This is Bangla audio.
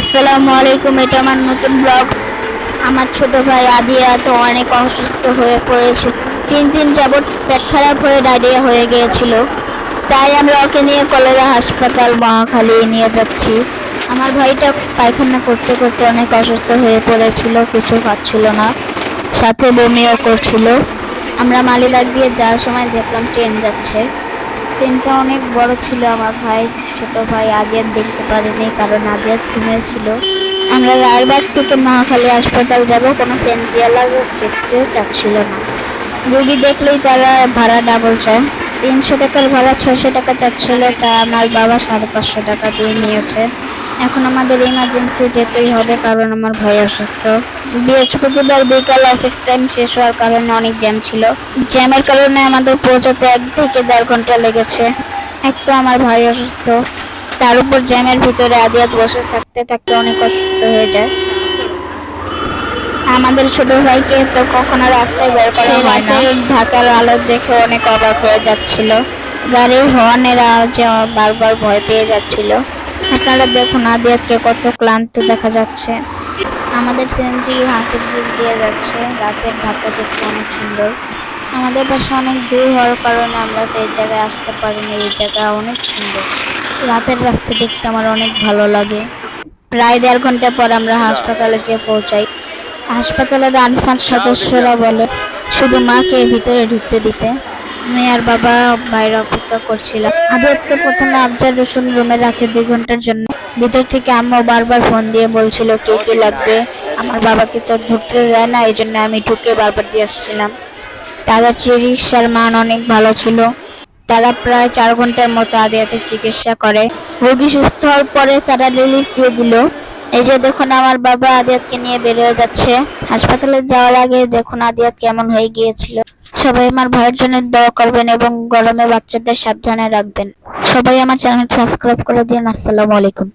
আসসালামু আলাইকুম, এটা আমার নতুন ব্লগ। আমার ছোট ভাই আদিয়া তো অনেক অসুস্থ হয়ে পড়েছিল। 3 দিন যাবৎ পেট খারাপ হয়ে ডায়রিয়া হয়ে গিয়েছিল। তাই আমরা ওকে নিয়ে কলেরা হাসপাতাল মহাখালী নিয়ে যাচ্ছি। আমার ভাইটা পায়খানা করতে করতে অনেক অসুস্থ হয়ে পড়েছিল, কিছু খাচ্ছিল না, সাথে বমিও করছিল। আমরা মালিবাগ দিয়ে যাওয়ার সময় দেখলাম ট্রেন যাচ্ছে। ট্রেনটা অনেক বড় ছিল। আমার ছোট ভাই আদিয়াত দেখতে পারেনি, কারণ আদিয়াত ঘুমিয়েছিল। আমরা রায়বাগ থেকে মহাখালী হাসপাতাল যাব, কোনো সেনজিয়ালা যেতে চাচ্ছিল না। রুগী দেখলেই তারা ভাড়া ডাবল চায়। 300 টাকার ভাড়া 600 টাকা চাচ্ছিল, তা আমার বাবা 550 টাকা দিয়ে নিয়েছে। এখন আমাদের ইমার্জেন্সি যেতেই হবে, কারণ আমার ভাই অসুস্থ। বৃহস্পতিবার বিকাল অফিস টাইম শেষ হওয়ার কারণে অনেক জ্যাম ছিল। জ্যামের কারণে আমাদের পৌঁছাতে 1 থেকে 1.5 ঘন্টা লেগেছে। এক তো আমার ভাই অসুস্থ, তার উপর জ্যামের ভিতরে আদিয়াত বসে থাকতে থাকতে অনেক অসুস্থ হয়ে যায়। আমাদের ছোট ভাইকে তো কখনো রাস্তায় বের করা হয় না। ঢাকার আলো দেখে অনেক অবাক হয়ে যাচ্ছিল। গাড়ির হর্নের আওয়াজে বারবার ভয় পেয়ে যাচ্ছিল। আপনারা দেখুন আদিয়াতকে কত ক্লান্ত দেখা যাচ্ছে। আমাদের সিএনজি হাতির ঝিল দিয়ে যাচ্ছে। রাতের ঢাকা দেখতে অনেক সুন্দর। আমাদের বাসা অনেক দূর হওয়ার কারণে আমরা তো এই জায়গায় আসতে পারিনি। এই জায়গা অনেক সুন্দর। রাতের রাস্তা দেখতে আমার অনেক ভালো লাগে। প্রায় 1.5 ঘন্টা পর আমরা হাসপাতালে যেয়ে পৌঁছাই। হাসপাতালের আনসার সদস্যরা বলে শুধু মাকে ভিতরে ঢুকতে দিতে। আমি আর বাবা বাইরে অপেক্ষা করছিলাম। আদিয়াতকে প্রথমে আফজাল রসুল রুমে রাখে 2 ঘন্টার জন্য। ভিতর থেকে আম্মু বারবার ফোন দিয়ে বলছিল কে কি লাগবে। আমার বাবাকে তো ধরতে দেয় না, এই জন্য আমি ঢুকে বারবার দিয়ে আসছিলাম। তাদের চিকিৎসার মান অনেক ভালো ছিল। তারা প্রায় 4 ঘন্টার মতো আদিয়াতের চিকিৎসা করে। রোগী সুস্থ হওয়ার পরে তারা রিলিজ দিয়ে দিল। এই যে দেখুন আমার বাবা আদিয়াতকে নিয়ে বের হয়ে যাচ্ছে। হাসপাতালে যাওয়ার আগে দেখুন আদিয়াত কেমন হয়ে গিয়েছিল। সবাই আমার ভাইয়ের জন্য দোয়া করবেন এবং গরমে বাচ্চাদের সাবধানে রাখবেন। সবাই আমার চ্যানেল সাবস্ক্রাইব করে দিন। আসসালামু আলাইকুম।